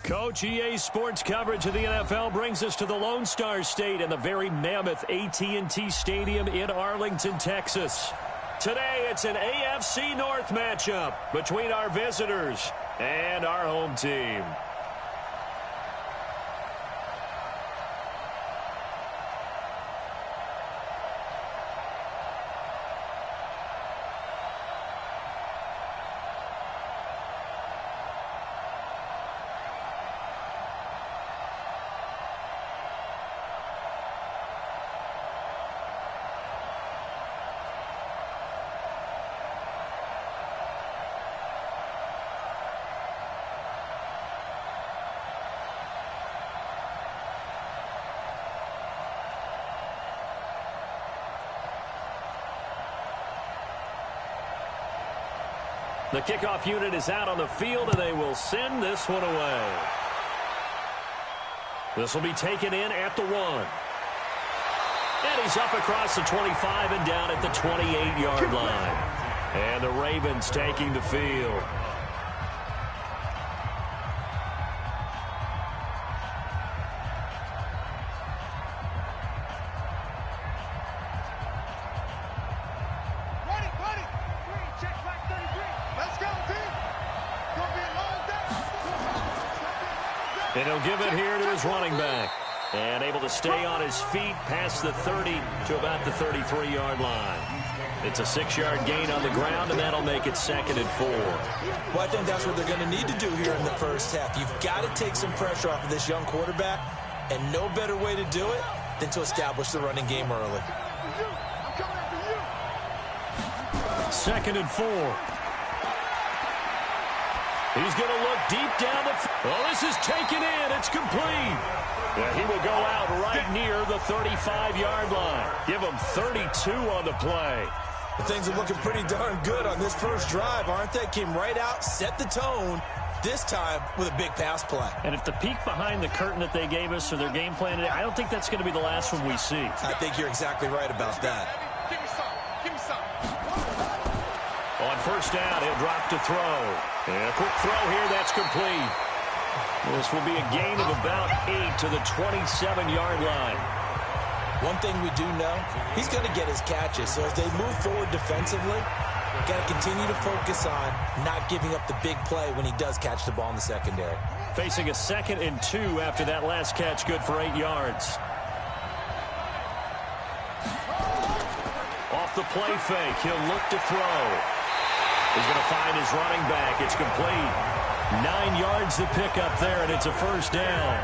Coach, EA Sports coverage of the NFL brings us to the Lone Star State and the very mammoth AT&T Stadium in Arlington, Texas. Today, it's an AFC North matchup between our visitors and our home team. The kickoff unit is out on the field, and they will send this one away. This will be taken in at the 1. And he's up across the 25 and down at the 28-yard line. And the Ravens taking the field. And he'll give it here to his running back. And able to stay on his feet past the 30 to about the 33-yard line. It's a 6-yard gain on the ground, and that'll make it 2nd and 4. Well, I think that's what they're going to need to do here in the first half. You've got to take some pressure off of this young quarterback, and no better way to do it than to establish the running game early. 2nd and 4. He's going to look deep down the field. Well, this is taken in. It's complete. Yeah, he will go out right near the 35-yard line. Give him 32 on the play. Well, things are looking pretty darn good on this first drive, aren't they? Came right out, set the tone, this time with a big pass play. And if the peek behind the curtain that they gave us or their game plan today, I don't think that's going to be the last one we see. I think you're exactly right about that. Give me some. Give me some. On first down, he'll drop to throw. And a quick throw here, that's complete. This will be a gain of about 8 to the 27-yard line. One thing we do know, he's going to get his catches. So as they move forward defensively, got to continue to focus on not giving up the big play when he does catch the ball in the secondary. Facing a 2nd and 2 after that last catch, good for 8 yards. Off the play fake, he'll look to throw. He's going to find his running back. It's complete. 9 yards to pick up there, and it's a first down.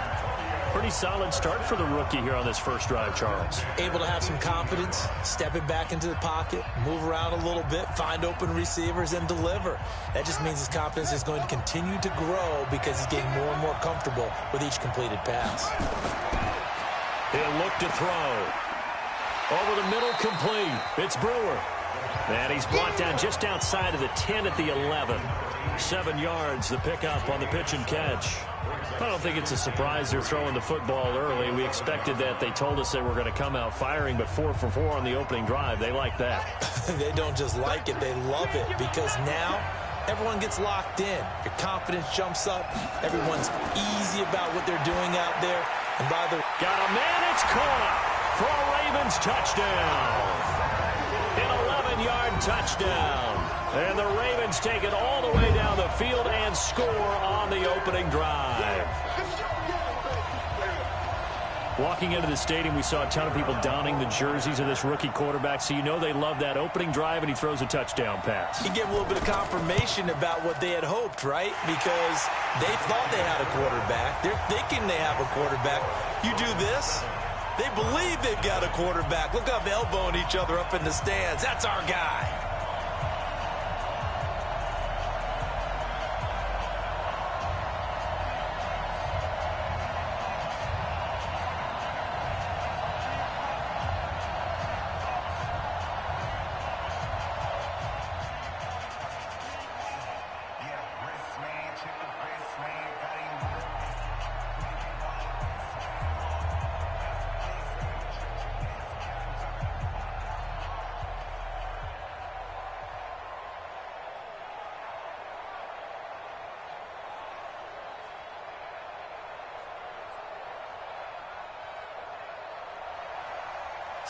Pretty solid start for the rookie here on this first drive, Charles. Able to have some confidence, stepping back into the pocket, move around a little bit, find open receivers, and deliver. That just means his confidence is going to continue to grow because he's getting more and more comfortable with each completed pass. He'll look to throw. Over the middle, complete. It's Brewer. And he's brought down just outside of the 10 at the 11. 7 yards, the pickup on the pitch and catch. I don't think it's a surprise they're throwing the football early. We expected that. They told us they were going to come out firing, but 4 for 4 on the opening drive. They like that. They don't just like it, they love it, because now everyone gets locked in. Your confidence jumps up. Everyone's easy about what they're doing out there. And by the way, got a man, it's caught for a Ravens touchdown. An 11-yard touchdown. And the Ravens take it all the way down the field and score on the opening drive. Walking into the stadium, we saw a ton of people donning the jerseys of this rookie quarterback, so you know they love that opening drive, and he throws a touchdown pass. You get a little bit of confirmation about what they had hoped, right? Because they thought they had a quarterback. They're thinking they have a quarterback. You do this, they believe they've got a quarterback. Look up, elbowing each other up in the stands. That's our guy.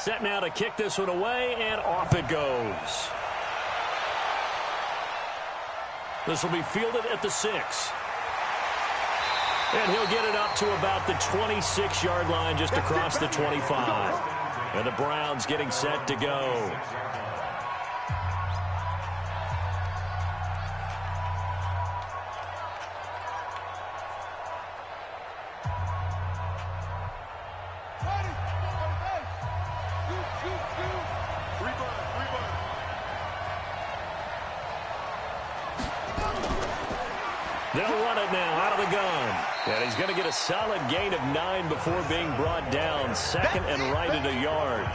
Set now to kick this one away, and off it goes. This will be fielded at the 6. And he'll get it up to about the 26-yard line, just across the 25. And the Browns getting set to go. They'll run it now out of the gun. And he's going to get a solid gain of 9 before being brought down. Second and right at a yard.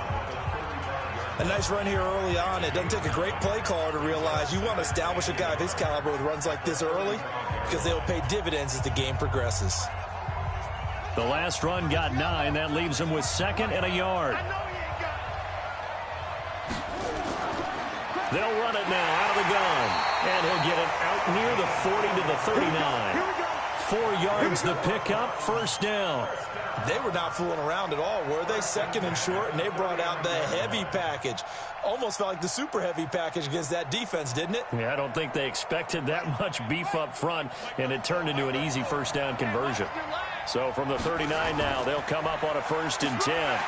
A nice run here early on. It doesn't take a great play caller to realize you want to establish a guy of his caliber with runs like this early because they'll pay dividends as the game progresses. The last run got 9. That leaves him with second and a yard. They'll run it now out of the gun. And he'll get it out near the 40 to the 39. 4 yards the pickup, first down. They were not fooling around at all, were they? Second and short, and they brought out the heavy package. Almost felt like the super heavy package against that defense, didn't it? Yeah, I don't think they expected that much beef up front, and it turned into an easy first down conversion. So from the 39 now, they'll come up on a 1st and 10.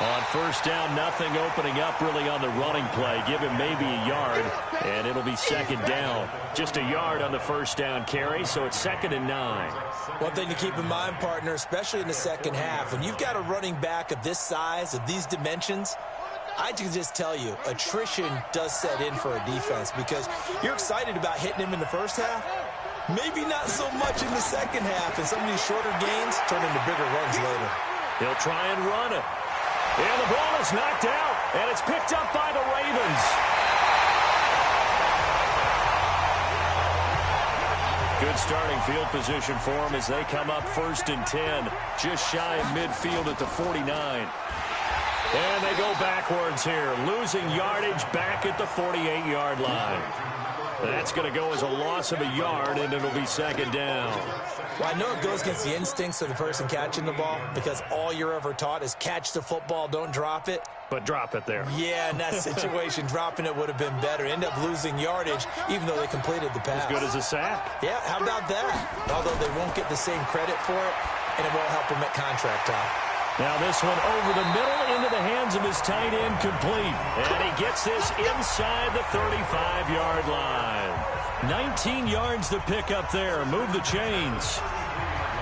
On first down, nothing opening up really on the running play. Give him maybe a yard, and it'll be second down. Just a yard on the first down carry, so it's 2nd and 9. One thing to keep in mind, partner, especially in the second half, when you've got a running back of this size, of these dimensions, I can just tell you, attrition does set in for a defense because you're excited about hitting him in the first half. Maybe not so much in the second half, and some of these shorter gains turn into bigger runs later. He'll try and run it. And the ball is knocked out, and it's picked up by the Ravens. Good starting field position for them as they come up 1st and 10, just shy of midfield at the 49. And they go backwards here, losing yardage back at the 48-yard line. That's going to go as a loss of a yard, and it'll be second down. Well, I know it goes against the instincts of the person catching the ball because all you're ever taught is catch the football, don't drop it. But drop it there. Yeah, in that situation, dropping it would have been better. End up losing yardage, even though they completed the pass. As good as a sack. Yeah, how about that? Although they won't get the same credit for it, and it won't help them at contract time. Now this one over the middle into the hands of his tight end, complete. And he gets this inside the 35-yard line. 19 yards to pick up there. Move the chains.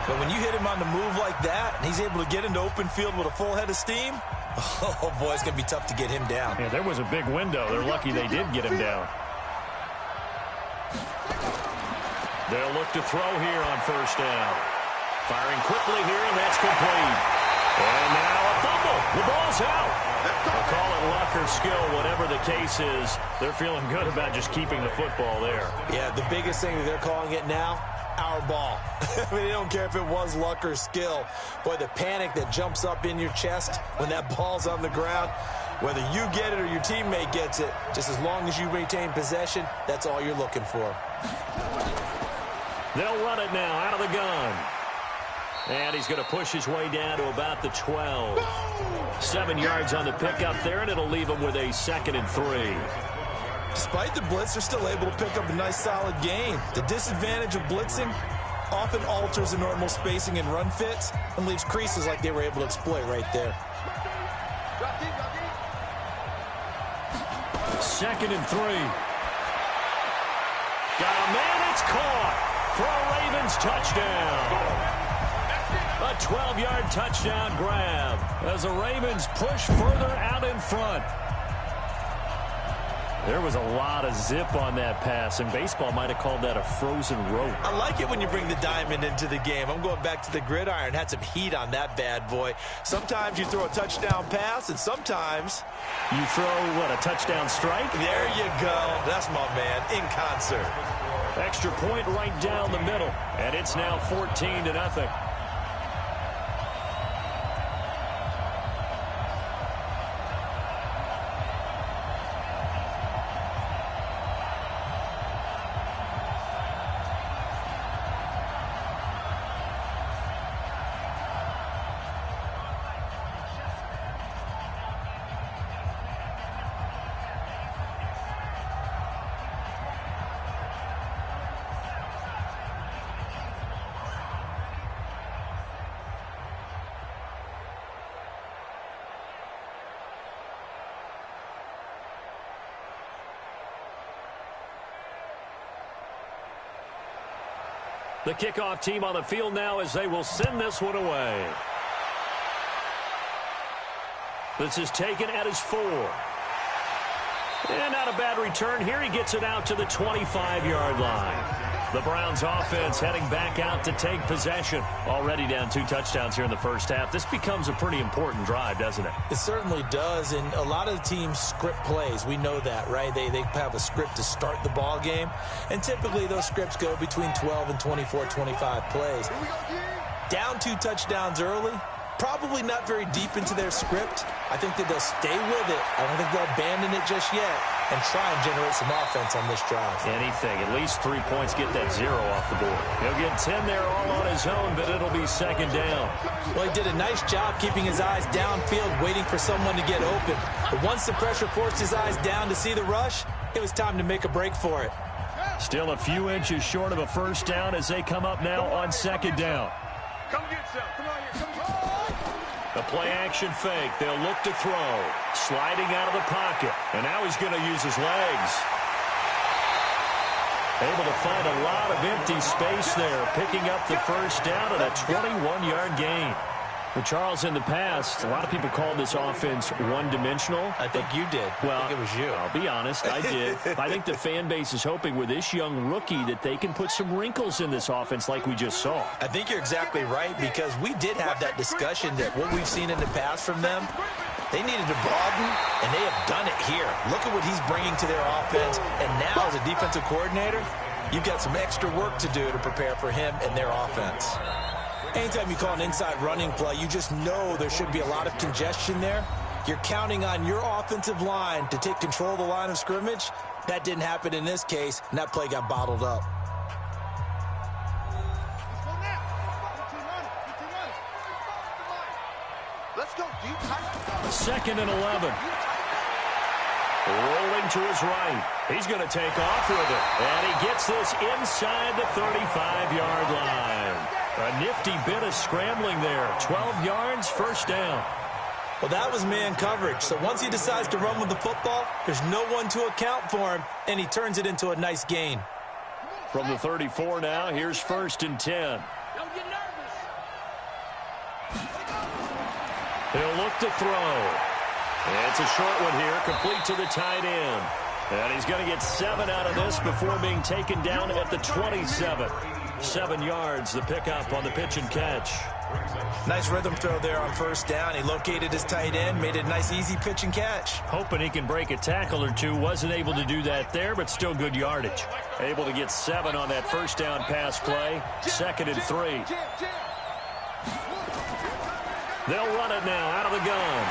But when you hit him on the move like that, and he's able to get into open field with a full head of steam, oh, boy, it's going to be tough to get him down. Yeah, there was a big window. They're lucky they did get him down. They'll look to throw here on first down. Firing quickly here, and that's complete. And now a fumble. The ball's out. They'll call it luck or skill, whatever the case is. They're feeling good about just keeping the football there. Yeah, the biggest thing that they're calling it now, our ball. I mean, they don't care if it was luck or skill. Boy, the panic that jumps up in your chest when that ball's on the ground, whether you get it or your teammate gets it, just as long as you maintain possession, that's all you're looking for. They'll run it now out of the gun. And he's going to push his way down to about the 12. 7 yards on the pickup there, and it'll leave him with a 2nd and 3. Despite the blitz, they're still able to pick up a nice solid gain. The disadvantage of blitzing often alters the normal spacing and run fits and leaves creases like they were able to exploit right there. 2nd and 3. Got a man, it's caught for a Ravens touchdown. A 12-yard touchdown grab as the Ravens push further out in front. There was a lot of zip on that pass, and baseball might have called that a frozen rope. I like it when you bring the diamond into the game. I'm going back to the gridiron. Had some heat on that bad boy. Sometimes you throw a touchdown pass, and sometimes you throw, what, a touchdown strike? There you go. That's my man, in concert. Extra point right down the middle, and it's now 14-0. The kickoff team on the field now as they will send this one away. This is taken at his 4. And not a bad return here. He gets it out to the 25-yard line. The Browns offense heading back out to take possession. Already down 2 touchdowns here in the first half. This becomes a pretty important drive, doesn't it? It certainly does, and a lot of the teams script plays. We know that, right? They have a script to start the ball game, and typically those scripts go between 12 and 24, 25 plays. Down 2 touchdowns early, probably not very deep into their script. I think that they'll stay with it. I don't think they'll abandon it just yet and try and generate some offense on this drive. Anything. At least 3 points, get that 0 off the board. He'll get 10 there all on his own, but it'll be second down. Well, he did a nice job keeping his eyes downfield, waiting for someone to get open. But once the pressure forced his eyes down to see the rush, it was time to make a break for it. Still a few inches short of a first down as they come up now on second down. Come get some. Come on here. Come on. A play-action fake. They'll look to throw. Sliding out of the pocket. And now he's going to use his legs. Able to find a lot of empty space there. Picking up the first down and a 21-yard gain. Well, Charles, in the past, a lot of people called this offense one-dimensional. I think you did. Well, I think it was you. I'll be honest, I did. I think the fan base is hoping with this young rookie that they can put some wrinkles in this offense like we just saw. I think you're exactly right, because we did have that discussion that what we've seen in the past from them, they needed to broaden, and they have done it here. Look at what he's bringing to their offense, and now as a defensive coordinator, you've got some extra work to do to prepare for him and their offense. Anytime you call an inside running play, you just know there should be a lot of congestion there. You're counting on your offensive line to take control of the line of scrimmage. That didn't happen in this case, and that play got bottled up. Let's go, dude. Second and 11. Rolling to his right. He's going to take off with it. And he gets this inside the 35-yard line. A nifty bit of scrambling there. 12 yards, first down. Well, that was man coverage. So once he decides to run with the football, there's no one to account for him, and he turns it into a nice gain. From the 34 now, here's first and 10. Don't get nervous. He'll look to throw. It's a short one here, complete to the tight end. And he's going to get 7 out of this before being taken down at the 27. 7 yards, the pickup on the pitch and catch. Nice rhythm throw there on first down. He located his tight end, made it a nice, easy pitch and catch. Hoping he can break a tackle or two. Wasn't able to do that there, but still good yardage. Able to get 7 on that first down pass play. Second and 3. They'll run it now out of the gun.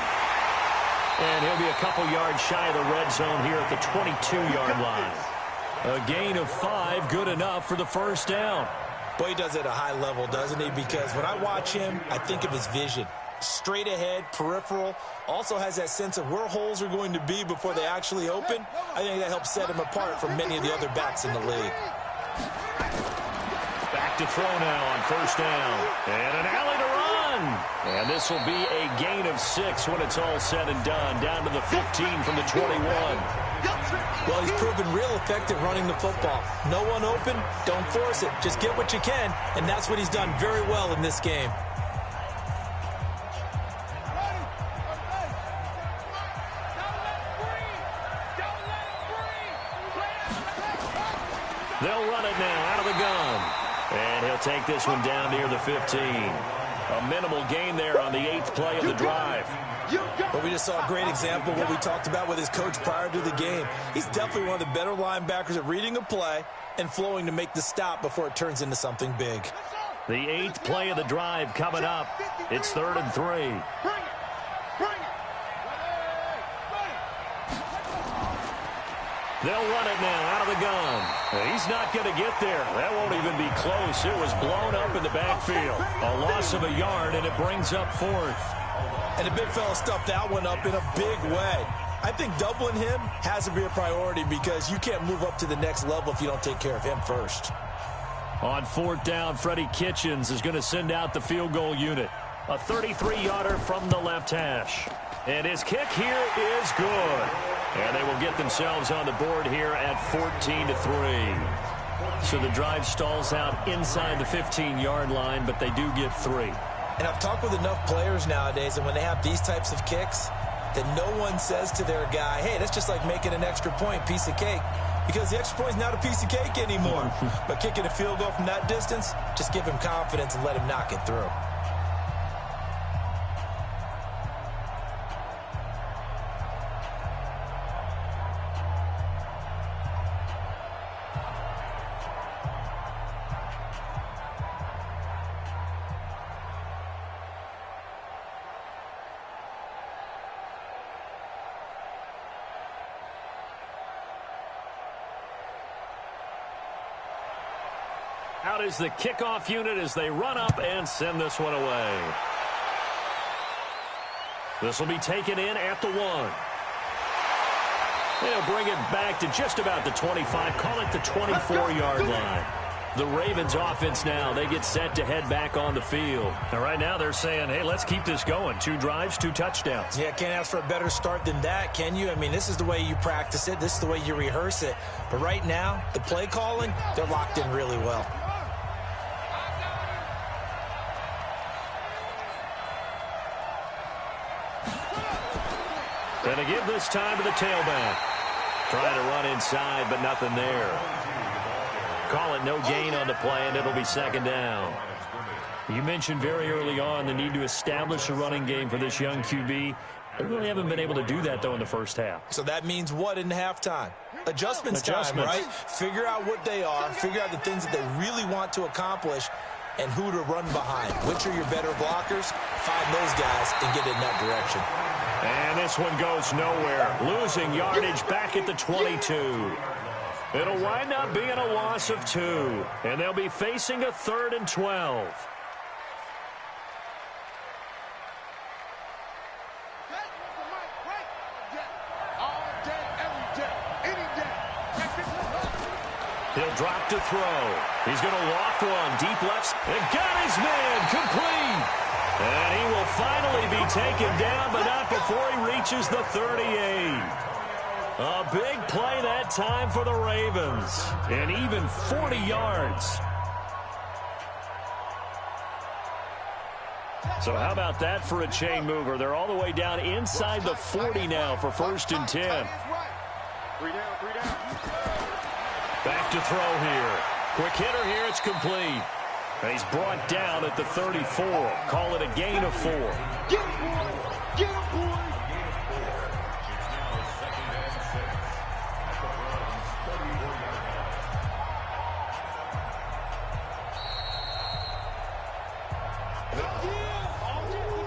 And he'll be a couple yards shy of the red zone here at the 22-yard line. A gain of 5, good enough for the first down. Boy, he does it at a high level, doesn't he? Because when I watch him, I think of his vision. Straight ahead, peripheral. Also has that sense of where holes are going to be before they actually open. I think that helps set him apart from many of the other backs in the league. Back to throw now on first down. And an alley to run. And this will be a gain of 6 when it's all said and done. Down to the 15 from the 21. Well, he's proven real effective running the football. No one open, don't force it. Just get what you can, and that's what he's done very well in this game. They'll run it now out of the gun. And he'll take this one down near the 15. A minimal gain there on the 8th play of the drive. But we just saw a great example of what we talked about with his coach prior to the game. He's definitely one of the better linebackers at reading a play and flowing to make the stop before it turns into something big. The 8th play of the drive coming up. It's 3rd and 3. They'll run it now out of the gun. He's not going to get there. That won't even be close. It was blown up in the backfield. A loss of a yard, and it brings up 4th. And the big fella stuffed that one up in a big way. I think doubling him has to be a priority because you can't move up to the next level if you don't take care of him first. On 4th down, Freddie Kitchens is going to send out the field goal unit. A 33-yarder from the left hash. And his kick here is good. And they will get themselves on the board here at 14-3. So the drive stalls out inside the 15-yard line, but they do get 3. And I've talked with enough players nowadays, and when they have these types of kicks, that no one says to their guy, hey, that's just like making an extra point, piece of cake. Because the extra point is not a piece of cake anymore. But kicking a field goal from that distance, just give him confidence and let him knock it through. Out is the kickoff unit as they run up and send this one away. This will be taken in at the 1. They'll bring it back to just about the 25. Call it the 24-yard line. The Ravens offense now, they get set to head back on the field. And right now they're saying, hey, let's keep this going. 2 drives, 2 touchdowns. Yeah, can't ask for a better start than that, can you? I mean, this is the way you practice it. This is the way you rehearse it. But right now, the play calling, they're locked in really well. And to give this time to the tailback. Trying to run inside, but nothing there. Call it no gain on the play, and it'll be 2nd down. You mentioned very early on the need to establish a running game for this young QB. They really haven't been able to do that, though, in the first half. So that means what in halftime? Adjustments time, right? Figure out what they are, figure out the things that they really want to accomplish, and who to run behind. Which are your better blockers? Find those guys and get in that direction. And this one goes nowhere. Losing yardage back at the 22. It'll wind up being a loss of 2. And they'll be facing a 3rd and 12. He'll drop to throw. He's going to loft one. Deep left. And got his man. Complete. And he will finally be taken down, but not before he reaches the 38. A big play that time for the Ravens. And even 40 yards. So how about that for a chain mover? They're all the way down inside the 40 now for 1st and 10. 3 down, 3 down. Back to throw here. Quick hitter here. It's complete. And he's brought down at the 34. Call it a gain of 4. Get him, boy. Get him, boy.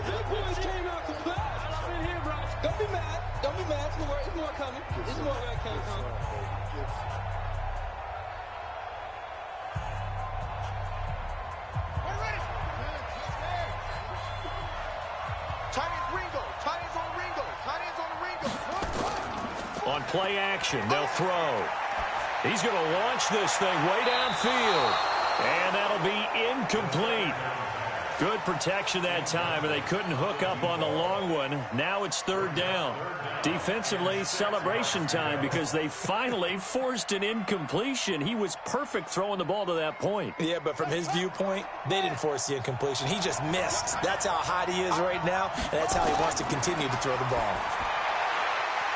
That boys came out to play. I'm in here, bro. Don't be mad. Don't be mad. It's more coming. It's more where it came from. On play action, they'll throw. He's going to launch this thing way downfield. And that'll be incomplete. Good protection that time, and they couldn't hook up on the long one. Now it's 3rd down. Defensively, celebration time because they finally forced an incompletion. He was perfect throwing the ball to that point. Yeah, but from his viewpoint, they didn't force the incompletion. He just missed. That's how hot he is right now, and that's how he wants to continue to throw the ball.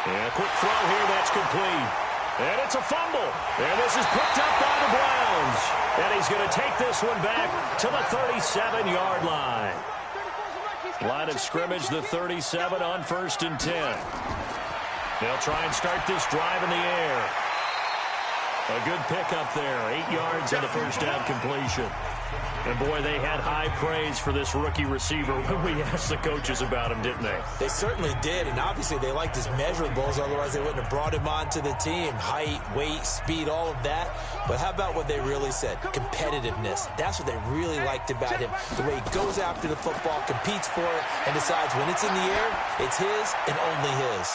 And a quick throw here, that's complete. And it's a fumble. And this is picked up by the Browns. And he's going to take this one back to the 37-yard line. Line of scrimmage, the 37 on 1st and 10. They'll try and start this drive in the air. A good pickup there. 8 yards on the first down completion. And, boy, they had high praise for this rookie receiver when we asked the coaches about him, didn't they? They certainly did, and obviously they liked his measurables. Otherwise, they wouldn't have brought him onto the team. Height, weight, speed, all of that. But how about what they really said? Competitiveness. That's what they really liked about him. The way he goes after the football, competes for it, and decides when it's in the air, it's his and only his.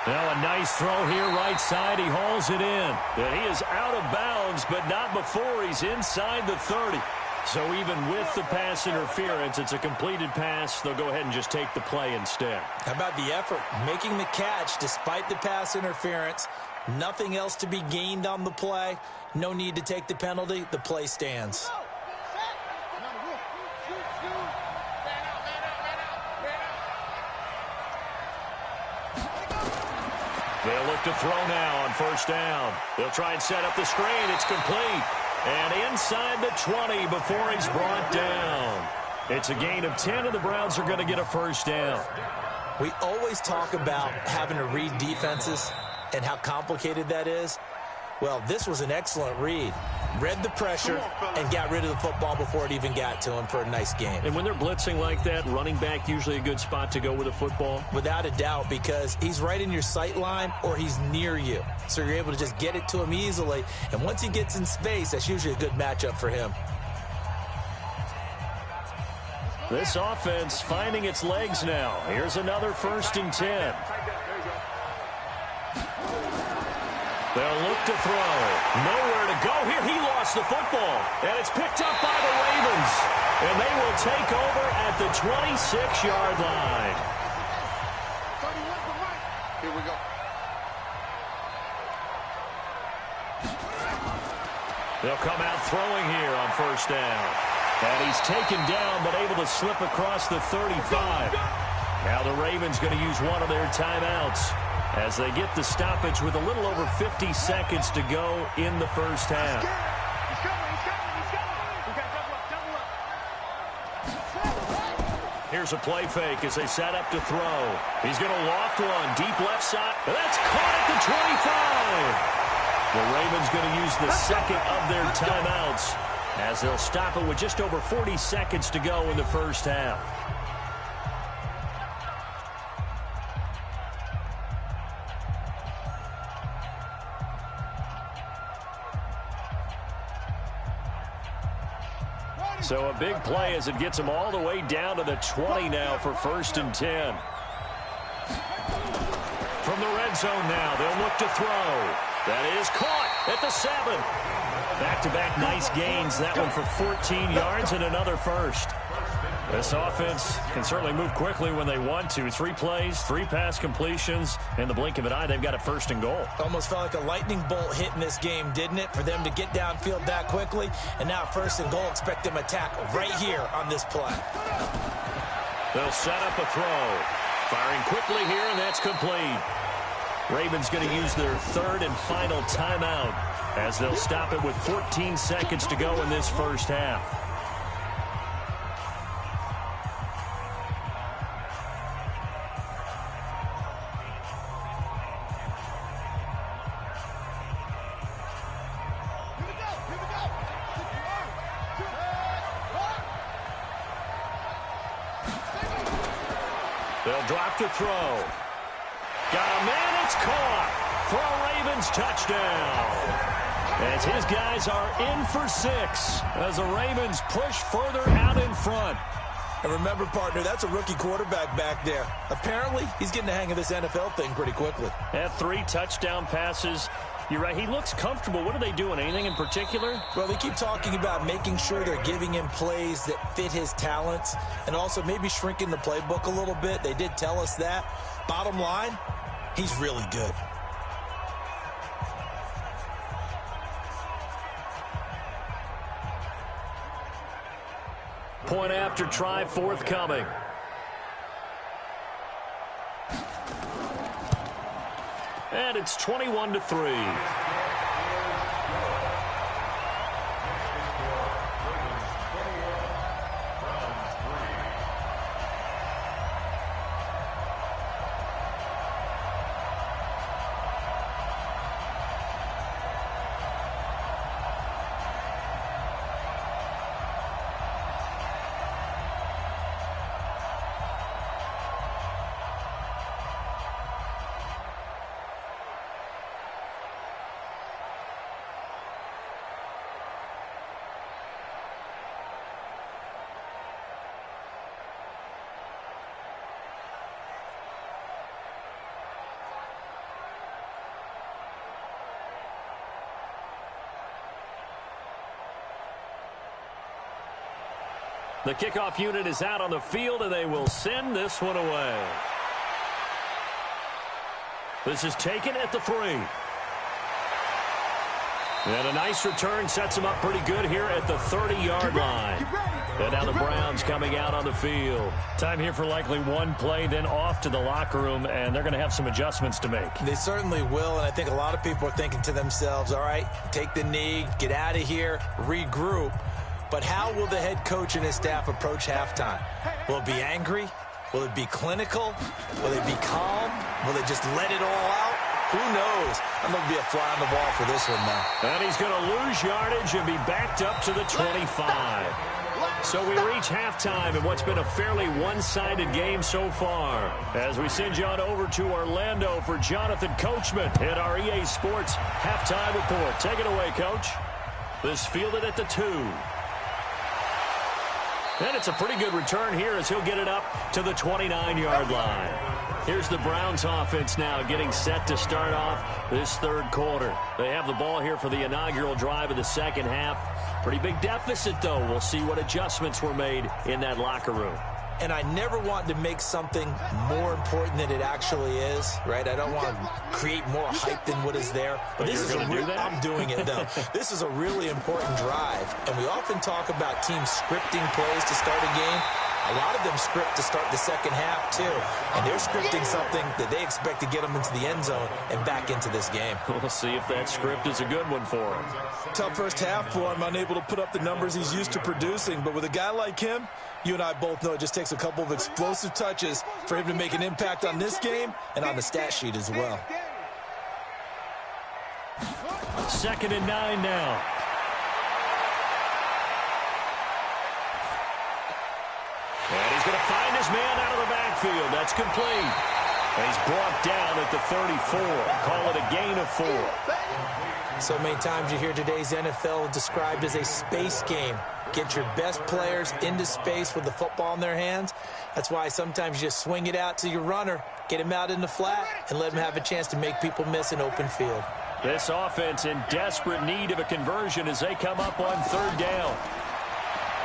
Now a nice throw here, right side. He hauls it in. And he is out of bounds, but not before he's inside the 30. So even with the pass interference, it's a completed pass. They'll go ahead and just take the play instead. How about the effort? Making the catch despite the pass interference. Nothing else to be gained on the play. No need to take the penalty. The play stands. They'll look to throw now on first down. They'll try and set up the screen. It's complete. And inside the 20 before he's brought down. It's a gain of 10, and the Browns are going to get a first down. We always talk about having to read defenses and how complicated that is. Well, this was an excellent read. Read the pressure and got rid of the football before it even got to him for a nice game. And when they're blitzing like that, running back usually a good spot to go with a football? Without a doubt, because he's right in your sight line or he's near you. So you're able to just get it to him easily. And once he gets in space, that's usually a good matchup for him. This offense finding its legs now. Here's another 1st and 10. They'll look to throw. Nowhere to go here. He lost the football. And it's picked up by the Ravens. And they will take over at the 26-yard line. Here we go. They'll come out throwing here on first down. And he's taken down but able to slip across the 35. Now the Ravens going to use one of their timeouts as they get the stoppage with a little over 50 seconds to go in the first half. He's coming. We got double up. Here's a play fake as they set up to throw. He's going to loft one deep left side. That's caught at the 25. The Ravens going to use the second of their timeouts as they'll stop it with just over 40 seconds to go in the first half. So a big play as it gets them all the way down to the 20 now for 1st and 10. From the red zone now, they'll look to throw. That is caught at the 7. Back-to-back nice gains. That one for 14 yards and another first. This offense can certainly move quickly when they want to. 3 plays, 3 pass completions. In the blink of an eye, they've got a 1st and goal. Almost felt like a lightning bolt hit in this game, didn't it? For them to get downfield that quickly. And now 1st and goal, expect them to tackle right here on this play. They'll set up a throw. Firing quickly here, and that's complete. Ravens going to use their 3rd and final timeout as they'll stop it with 14 seconds to go in this first half. They'll drop to throw. Got a man, it's caught for a Ravens touchdown. As his guys are in for 6 as the Ravens push further out in front. And remember, partner, that's a rookie quarterback back there. Apparently, he's getting the hang of this NFL thing pretty quickly. Had 3 touchdown passes. You're right, he looks comfortable. What are they doing? Anything in particular? Well, they keep talking about making sure they're giving him plays that fit his talents and also maybe shrinking the playbook a little bit. They did tell us that. Bottom line, he's really good. Point after try forthcoming. And it's 21-3. The kickoff unit is out on the field, and they will send this one away. This is taken at the 3. And a nice return sets him up pretty good here at the 30-yard line. And now the Browns coming out on the field. Time here for likely one play, then off to the locker room, and they're going to have some adjustments to make. They certainly will, and I think a lot of people are thinking to themselves, all right, take the knee, get out of here, regroup. But how will the head coach and his staff approach halftime? Will it be angry? Will it be clinical? Will it be calm? Will they just let it all out? Who knows? I'm going to be a fly on the wall for this one now. And he's going to lose yardage and be backed up to the 25. So we reach halftime in what's been a fairly one-sided game so far. As we send you on over to Orlando for Jonathan Coachman at our EA Sports halftime report. Take it away, Coach. This fielded at the 2. And it's a pretty good return here as he'll get it up to the 29-yard line. Here's the Browns offense now getting set to start off this third quarter. They have the ball here for the inaugural drive of the second half. Pretty big deficit, though. We'll see what adjustments were made in that locker room. And I never want to make something more important than it actually is, right? I don't want to create more hype than what is there. But this is I'm doing it, though. This is a really important drive. And we often talk about teams scripting plays to start a game. A lot of them script to start the second half, too. And they're scripting something that they expect to get them into the end zone and back into this game. We'll see if that script is a good one for him. Tough first half for him, unable to put up the numbers he's used to producing. But with a guy like him, you and I both know it just takes a couple of explosive touches for him to make an impact on this game and on the stat sheet as well. 2nd and 9 now. And he's going to find his man out of the backfield. That's complete. And he's brought down at the 34. Call it a gain of 4. So many times you hear today's NFL described as a space game. Get your best players into space with the football in their hands. That's why sometimes you just swing it out to your runner, get him out in the flat, and let him have a chance to make people miss an open field. This offense in desperate need of a conversion as they come up on 3rd down.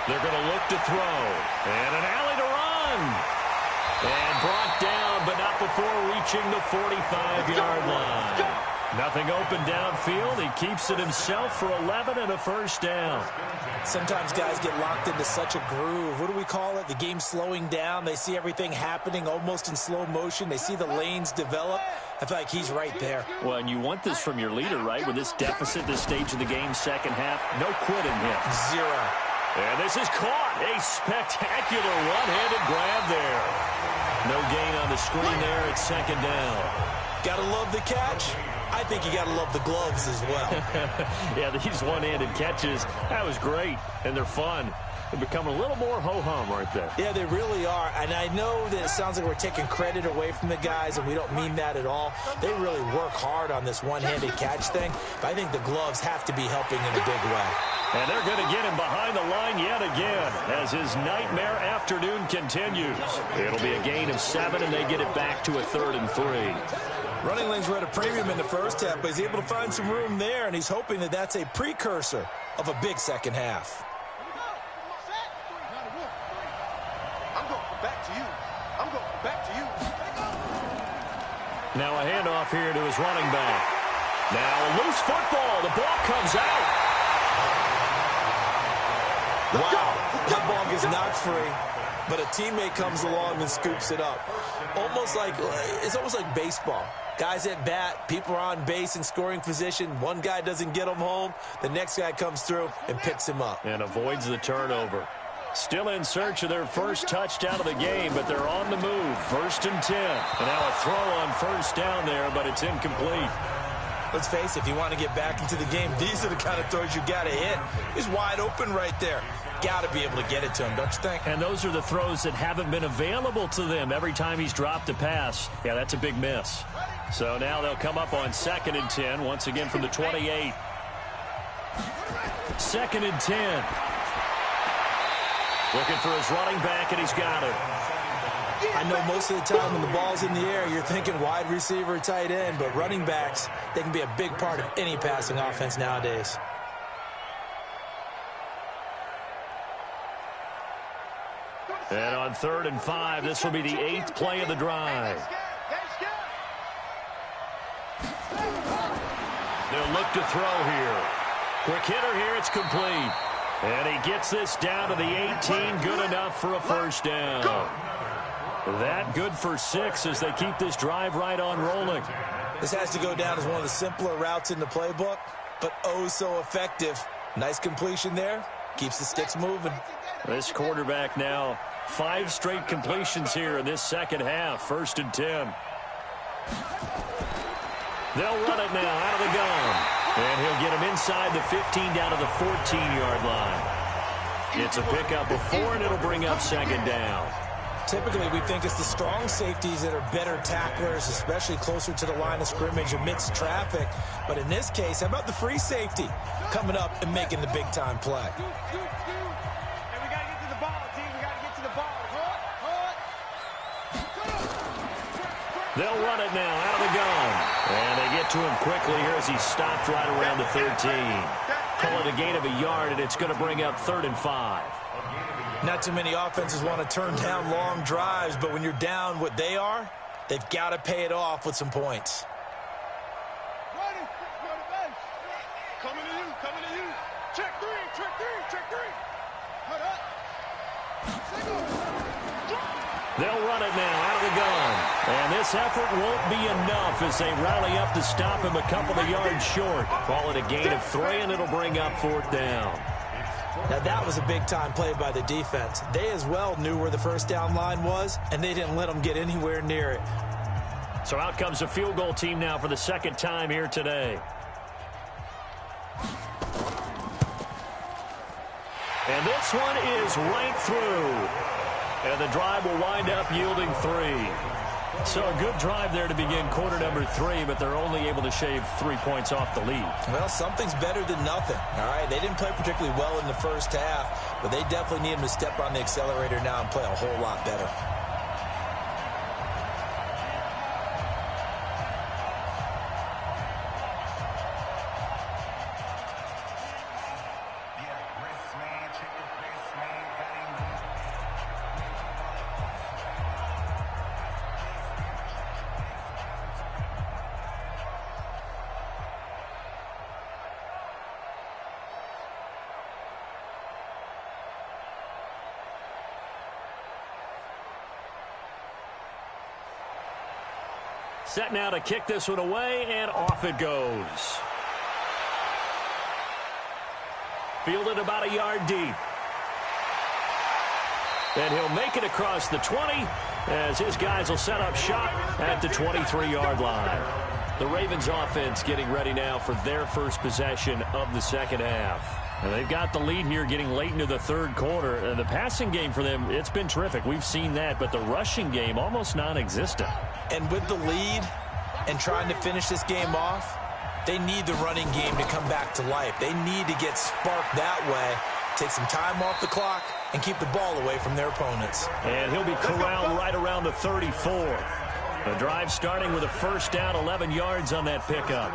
They're going to look to throw. And an alley to run. And brought down, but not before reaching the 45-yard line. Nothing open downfield. He keeps it himself for 11 and a first down. Sometimes guys get locked into such a groove. What do we call it? The game slowing down. They see everything happening almost in slow motion. They see the lanes develop. I feel like he's right there. Well, and you want this from your leader, right? With this deficit, this stage of the game, second half, no quitting him. 0. And this is caught. A spectacular one-handed grab there. No gain on the screen there at 2nd down. Gotta love the catch. I think you got to love the gloves as well. Yeah, these one-handed catches, that was great, and they're fun. They become a little more ho-hum right there. Yeah, they really are, and I know that it sounds like we're taking credit away from the guys, and we don't mean that at all. They really work hard on this one-handed catch thing, but I think the gloves have to be helping in a big way. And they're going to get him behind the line yet again as his nightmare afternoon continues. It'll be a gain of 7, and they get it back to a 3rd and 3. Running lanes were at a premium in the first half, but he's able to find some room there, and he's hoping that that's a precursor of a big second half. I'm going back to you. I'm going back to you. Now a handoff here to his running back. Now a loose football. The ball comes out. Wow, that ball gets knocked free, but a teammate comes along and scoops it up. It's almost like baseball. Guys at bat, people are on base in scoring position. One guy doesn't get him home. The next guy comes through and picks him up. And avoids the turnover. Still in search of their first touchdown of the game, but they're on the move. 1st and 10. And now a throw on 1st down there, but it's incomplete. Let's face it, if you want to get back into the game, these are the kind of throws you got to hit. He's wide open right there. Got to be able to get it to him, don't you think? And those are the throws that haven't been available to them every time he's dropped a pass. Yeah, that's a big miss. So now they'll come up on 2nd and 10, once again from the 28. 2nd and 10. Looking for his running back, and he's got it. I know most of the time when the ball's in the air, you're thinking wide receiver, tight end, but running backs, they can be a big part of any passing offense nowadays. And on 3rd and 5, this will be the 8th play of the drive. They'll look to throw here. Quick hitter here. It's complete. And he gets this down to the 18. Good enough for a first down. That good for 6 as they keep this drive right on rolling. This has to go down as one of the simpler routes in the playbook, but oh so effective. Nice completion there. Keeps the sticks moving. This quarterback now 5 straight completions here in this second half. 1st and 10. They'll run it now out of the gun. And he'll get him inside the 15 down to the 14-yard line. It's a pickup of 4, and it'll bring up 2nd down. Typically, we think it's the strong safeties that are better tacklers, especially closer to the line of scrimmage amidst traffic. But in this case, how about the free safety coming up and making the big-time play? Hey, we got to get to the ball, team. We got to get to the ball. They'll run it now out of the gun. And they get to him quickly here as he stopped right around the 13. Call it a gain of a yard, and it's going to bring up 3rd and 5. Not too many offenses want to turn down long drives, but when you're down what they are, they've got to pay it off with some points. Coming to you, coming to you. Check 3, check 3, check 3. Hold up. They'll run it now out of the gun. And this effort won't be enough as they rally up to stop him a couple of yards short. Call it a gain of 3, and it'll bring up 4th down. Now, that was a big-time play by the defense. They as well knew where the first down line was, and they didn't let them get anywhere near it. So out comes the field goal team now for the 2nd time here today. And this one is right through. And the drive will wind up yielding 3. So a good drive there to begin quarter number 3, but they're only able to shave 3 points off the lead. Well, something's better than nothing, all right? They didn't play particularly well in the first half, but they definitely need them to step on the accelerator now and play a whole lot better. Set now to kick this one away, and off it goes. Fielded about a yard deep. And he'll make it across the 20 as his guys will set up shop at the 23-yard line. The Ravens offense getting ready now for their first possession of the second half. And they've got the lead here getting late into the 3rd quarter. And the passing game for them, it's been terrific. We've seen that, but the rushing game almost non-existent. And with the lead and trying to finish this game off, they need the running game to come back to life. They need to get sparked that way, take some time off the clock, and keep the ball away from their opponents. And he'll be corralled right around the 34. The drive starting with a first down, 11 yards on that pickup.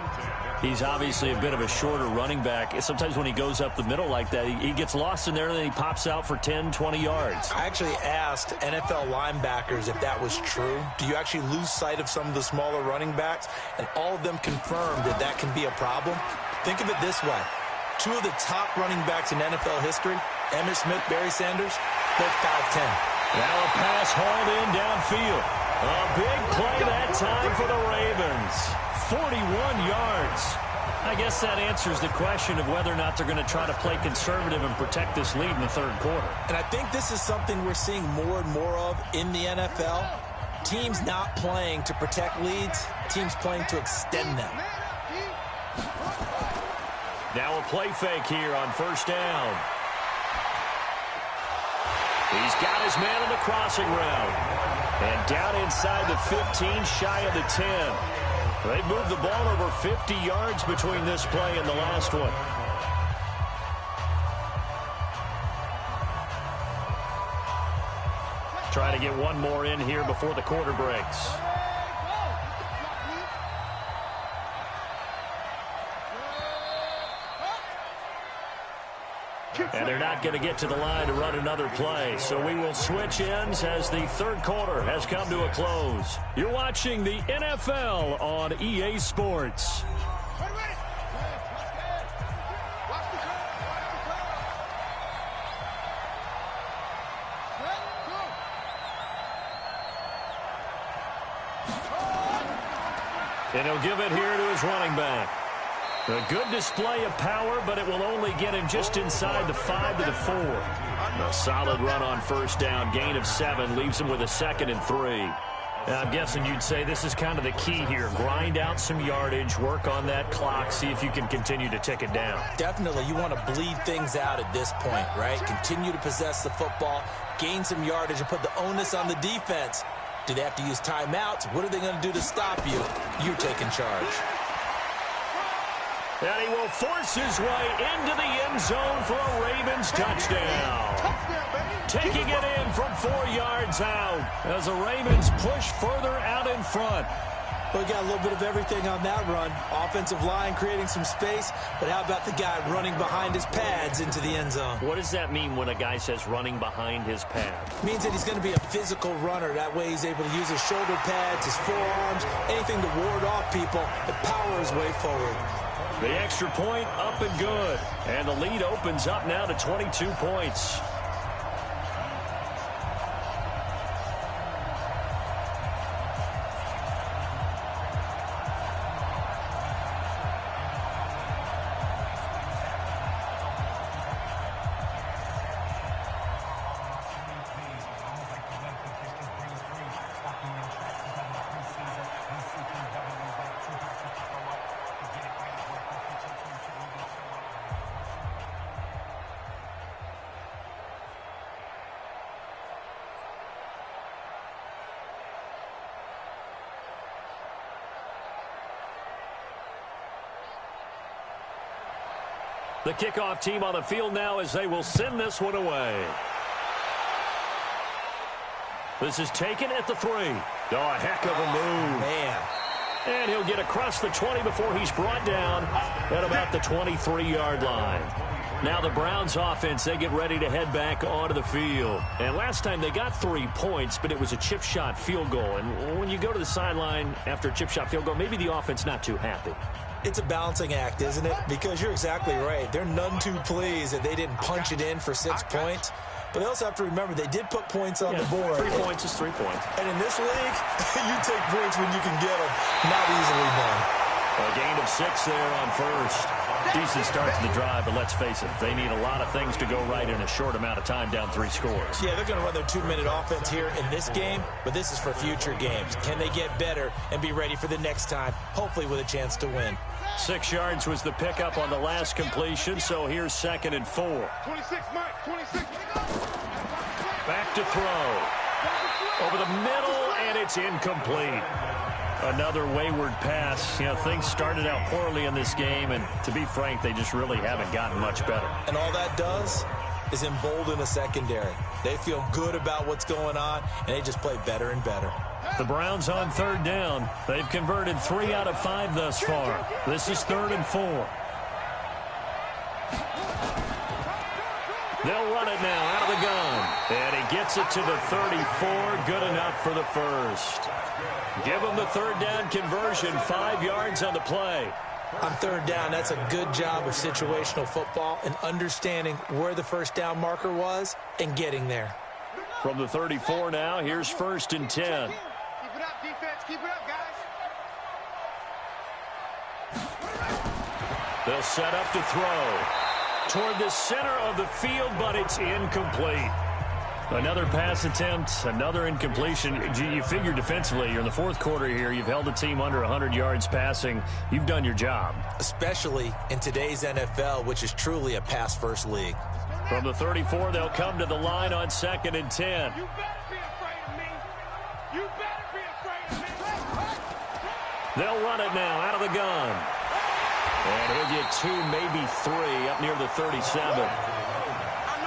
He's obviously a bit of a shorter running back. Sometimes when he goes up the middle like that, he gets lost in there, and then he pops out for 10, 20 yards. I actually asked NFL linebackers if that was true. Do you actually lose sight of some of the smaller running backs? And all of them confirmed that that can be a problem. Think of it this way. 2 of the top running backs in NFL history, Emmitt Smith, Barry Sanders, both 5'10". Now a pass hauled in downfield. A big play that time for the Ravens. 41 yards. I guess that answers the question of whether or not they're going to try to play conservative and protect this lead in the 3rd quarter. And I think this is something we're seeing more and more of in the NFL. Teams not playing to protect leads, teams playing to extend them. Now a play fake here on first down. He's got his man on the crossing route. And down inside the 15, shy of the 10. They've moved the ball over 50 yards between this play and the last one. Try to get one more in here before the quarter breaks. And they're not going to get to the line to run another play. So we will switch ends as the 3rd quarter has come to a close. You're watching the NFL on EA Sports. And he'll give it here to his running back. A good display of power, but it will only get him just inside the 5 to the 4. A solid run on first down. Gain of 7 leaves him with a 2nd and 3. I'm guessing you'd say this is kind of the key here. Grind out some yardage, work on that clock, see if you can continue to tick it down. Definitely. You want to bleed things out at this point, right? Continue to possess the football, gain some yardage, and put the onus on the defense. Do they have to use timeouts? What are they going to do to stop you? You're taking charge. And he will force his way into the end zone for a Ravens touchdown. Taking it in from 4 yards out as the Ravens push further out in front. We got a little bit of everything on that run. Offensive line creating some space, but how about the guy running behind his pads into the end zone? What does that mean when a guy says running behind his pad? It means that he's going to be a physical runner. That way he's able to use his shoulder pads, his forearms, anything to ward off people, but power his way forward. The extra point up and good. And the lead opens up now to 22 points. The kickoff team on the field now as they will send this one away. This is taken at the 3. Oh, a heck of a move. Man. And he'll get across the 20 before he's brought down at about the 23-yard line. Now the Browns offense, they get ready to head back onto the field. And last time they got 3 points, but it was a chip shot field goal. And when you go to the sideline after a chip shot field goal, maybe the offense not too happy. It's a balancing act, isn't it? Because you're exactly right. They're none too pleased that they didn't punch it in for 6 points. But they also have to remember they did put points on the board. 3 points is 3 points. And in this league, you take points when you can get them. Not easily done. A gain of 6 there on first. Decent start to the drive, but let's face it, they need a lot of things to go right in a short amount of time, down 3 scores. Yeah, they're going to run their 2-minute offense here in this game, but this is for future games. Can they get better and be ready for the next time, hopefully with a chance to win? 6 yards was the pickup on the last completion, so here's 2nd and 4. 26, Mike, 26. Back to throw. Over the middle, and it's incomplete. Another wayward pass. You know, things started out poorly in this game, and to be frank, they just really haven't gotten much better. And all that does is embolden the secondary. They feel good about what's going on, and they just play better and better. The Browns on 3rd down. They've converted 3 out of 5 thus far. This is 3rd and 4. They'll run it now out of the gun. And he gets it to the 34. Good enough for the first. Give him the 3rd down conversion. 5 yards on the play. On 3rd down, that's a good job of situational football and understanding where the first down marker was and getting there. From the 34 now, here's 1st and 10. Keep it up, defense. Keep it up, guys. They'll set up to throw toward the center of the field, but it's incomplete. Another pass attempt, another incompletion. You figure defensively, you're in the 4th quarter here. You've held the team under 100 yards passing. You've done your job. Especially in today's NFL, which is truly a pass-first league. From the 34, they'll come to the line on 2nd and 10. You better be afraid of me. You better be afraid of me. They'll run it now out of the gun. And he'll get 2, maybe 3 up near the 37.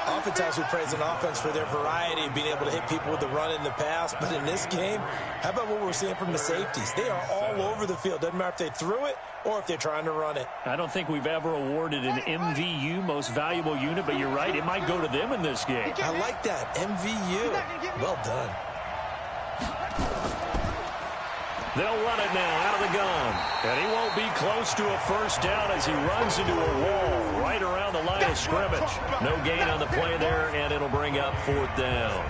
Oftentimes we praise an offense for their variety of being able to hit people with the run and the pass. But in this game, how about what we're seeing from the safeties? They are all over the field. Doesn't matter if they threw it or if they're trying to run it. I don't think we've ever awarded an MVU, most valuable unit, but you're right, it might go to them in this game. I like that. MVU. Well done. They'll run it now out of the gun. And he won't be close to a first down as he runs into a wall right around the line of scrimmage. No gain on the play there, and it'll bring up 4th down.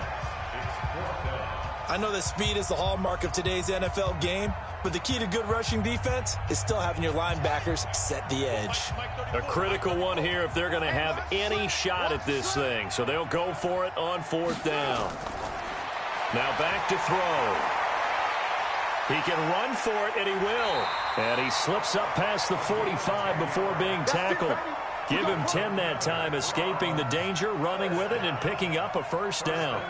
I know that speed is the hallmark of today's NFL game, But the key to good rushing defense is still having your linebackers set the edge. A critical one here if they're going to have any shot at this thing. So they'll go for it on 4th down. Now back to throw. He can run for it, and he will. And he slips up past the 45 before being tackled. Give him 10 that time, escaping the danger, running with it, and picking up a 1st down.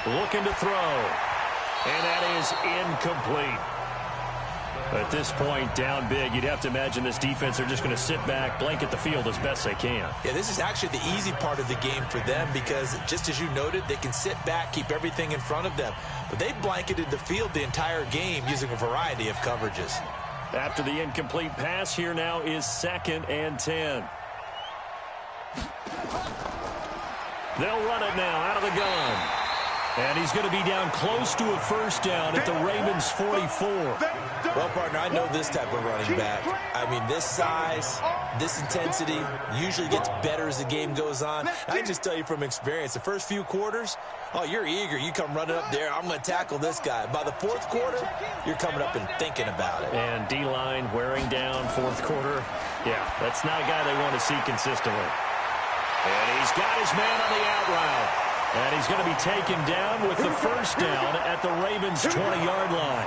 Looking to throw. And that is incomplete. At this point, down big, you'd have to imagine this defense are just going to sit back, blanket the field as best they can. Yeah, this is actually the easy part of the game for them because, just as you noted, they can sit back, keep everything in front of them. But they blanketed the field the entire game using a variety of coverages. After the incomplete pass, here now is 2nd and 10. They'll run it now out of the gun. And he's going to be down close to a 1st down at the Ravens 44. Well, partner, I know this type of running back. I mean, this size, this intensity usually gets better as the game goes on. I can just tell you from experience, the first few quarters, oh, you're eager. You come running up there, I'm going to tackle this guy. By the 4th quarter, you're coming up and thinking about it. And D-line wearing down 4th quarter. Yeah, that's not a guy they want to see consistently. And he's got his man on the out route. And he's going to be taken down with the 1st down at the Ravens' 20-yard line.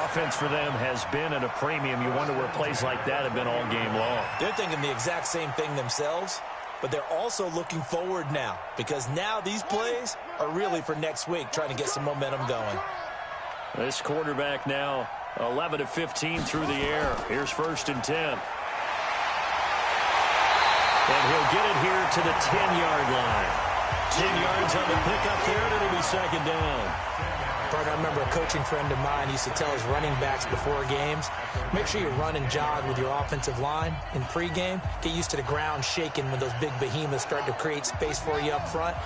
Offense for them has been at a premium. You wonder where plays like that have been all game long. They're thinking the exact same thing themselves, but they're also looking forward now because now these plays are really for next week, trying to get some momentum going. This quarterback now 11 of 15 through the air. Here's 1st and 10. And he'll get it here to the 10-yard line. 10 yards on the pickup there, and it'll be 2nd down. Partner, I remember a coaching friend of mine used to tell his running backs before games, make sure you run and jog with your offensive line in pregame. Get used to the ground shaking when those big behemoths start to create space for you up front.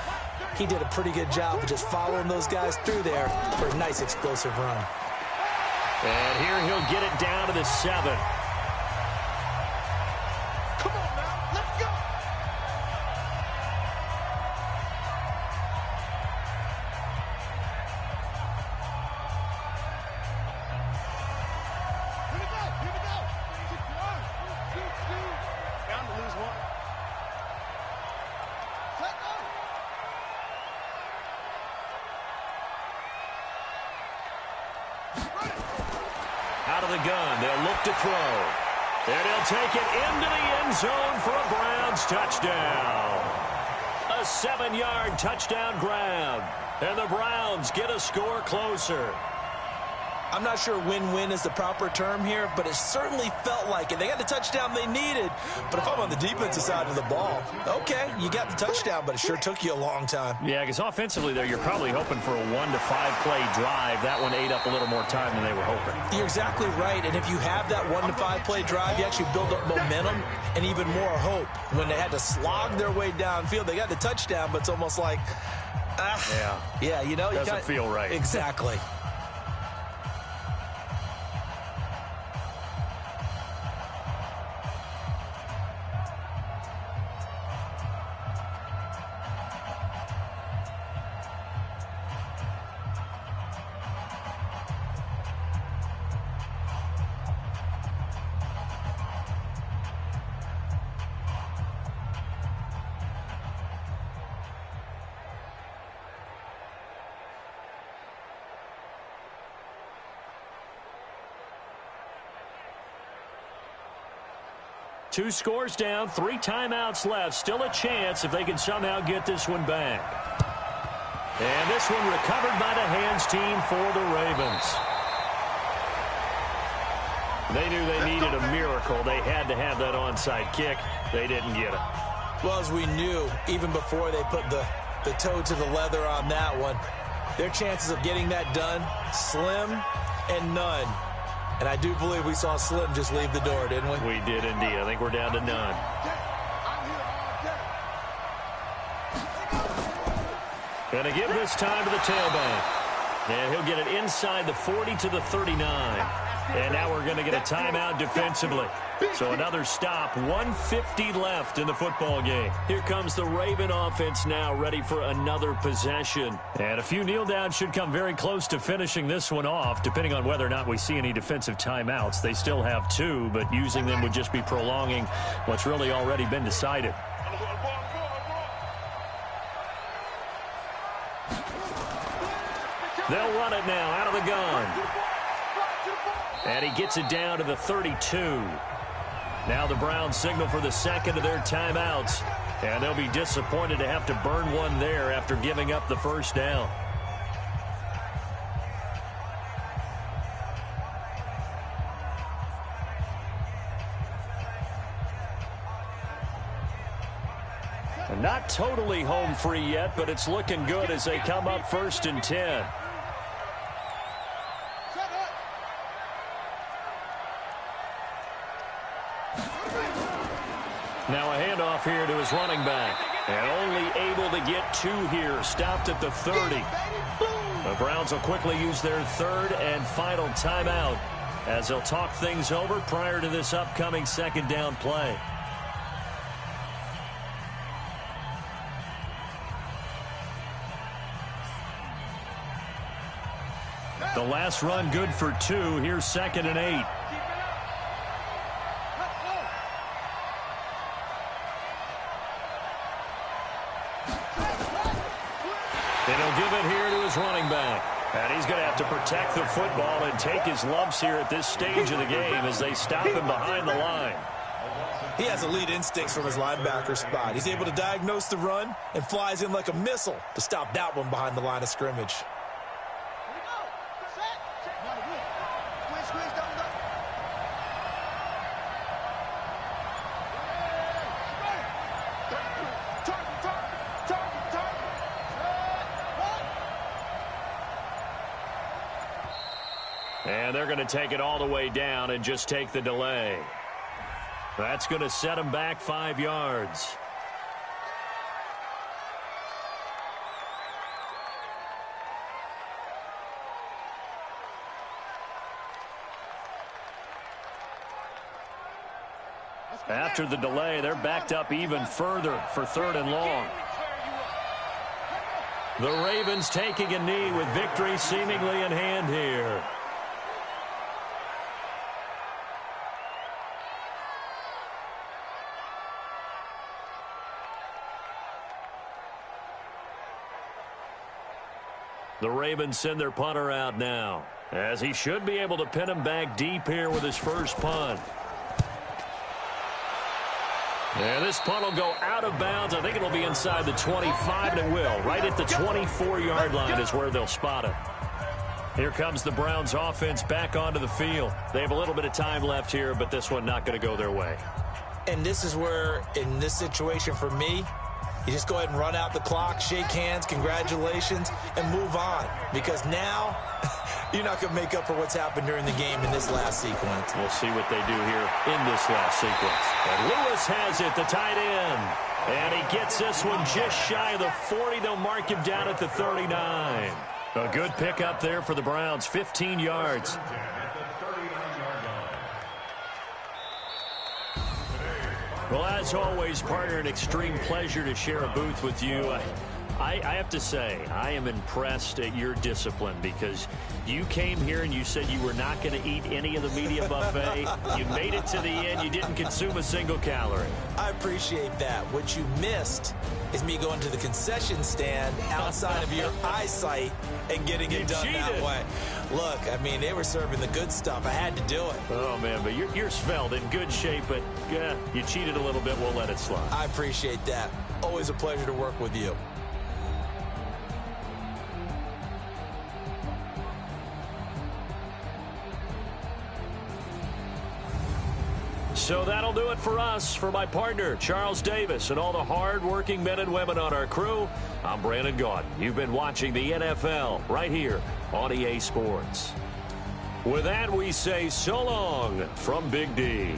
He did a pretty good job of just following those guys through there for a nice explosive run. And here he'll get it down to the 7. Out of the gun, they'll look to throw. And he'll take it into the end zone for a Browns touchdown. A 7-yard touchdown grab. And the Browns get a score closer. I'm not sure win-win is the proper term here, but it certainly felt like it. They got the touchdown they needed, but if I'm on the defensive side of the ball, okay, you got the touchdown, but it sure took you a long time. Yeah, because offensively there, you're probably hoping for a 1 to 5 play drive. That one ate up a little more time than they were hoping. You're exactly right, and if you have that 1 to 5 play drive, you actually build up momentum and even more hope. When they had to slog their way downfield, they got the touchdown, but it's almost like, yeah, you know, doesn't feel right. Exactly. Two scores down, 3 timeouts left. Still a chance if they can somehow get this one back. And this one recovered by the hands team for the Ravens. They knew they needed a miracle. They had to have that onside kick. They didn't get it. Well, as we knew, even before they put the toe to the leather on that one, their chances of getting that done, slim and none. And I do believe we saw Slim just leave the door, didn't we? We did indeed. I think we're down to none. And to give this time to the tailback. And he'll get it inside the 40 to the 39. And now we're going to get a timeout defensively. So another stop, 1:50 left in the football game. Here comes the Raven offense now, ready for another possession. And a few kneel downs should come very close to finishing this one off, depending on whether or not we see any defensive timeouts. They still have 2, but using them would just be prolonging what's really already been decided. They'll run it now out of the gun. And he gets it down to the 32. Now the Browns signal for the second of their timeouts. And they'll be disappointed to have to burn one there after giving up the first down. And not totally home free yet, but it's looking good as they come up 1st and 10. Now a handoff here to his running back. And only able to get 2 here. Stopped at the 30. The Browns will quickly use their 3rd and final timeout as they'll talk things over prior to this upcoming 2nd down play. The last run good for 2. Here's 2nd and 8. And he'll give it here to his running back. And he's going to have to protect the football and take his lumps here at this stage of the game as they stop him behind the line. He has elite instincts from his linebacker spot. He's able to diagnose the run and flies in like a missile to stop that one behind the line of scrimmage. And they're going to take it all the way down and just take the delay. That's going to set them back 5 yards. After the delay, they're backed up even further for 3rd and long. The Ravens taking a knee with victory seemingly in hand here. The Ravens send their punter out now, as he should be able to pin him back deep here with his first punt. And this punt will go out of bounds. I think it'll be inside the 25, and it will. Right at the 24-yard line is where they'll spot it. Here comes the Browns offense back onto the field. They have a little bit of time left here, but this one not going to go their way. And this is where, in this situation for me, you just go ahead and run out the clock, shake hands, congratulations, and move on. Because now, you're not going to make up for what's happened during the game in this last sequence. We'll see what they do here in this last sequence. And Lewis has it, the tight end. And he gets this one just shy of the 40. They'll mark him down at the 39. A good pickup there for the Browns, 15 yards. Well, as always, partner, an extreme pleasure to share a booth with you. I have to say, I am impressed at your discipline because you came here and you said you were not going to eat any of the media buffet. You made it to the end. You didn't consume a single calorie. I appreciate that. What you missed is me going to the concession stand outside of your eyesight and getting it done that way. Look, I mean, they were serving the good stuff. I had to do it. Oh, man, but you're svelte, in good shape, but you cheated a little bit. We'll let it slide. I appreciate that. Always a pleasure to work with you. So that'll do it for us. For my partner, Charles Davis, and all the hard-working men and women on our crew, I'm Brandon Gaudin. You've been watching the NFL right here on EA Sports. With that, we say so long from Big D.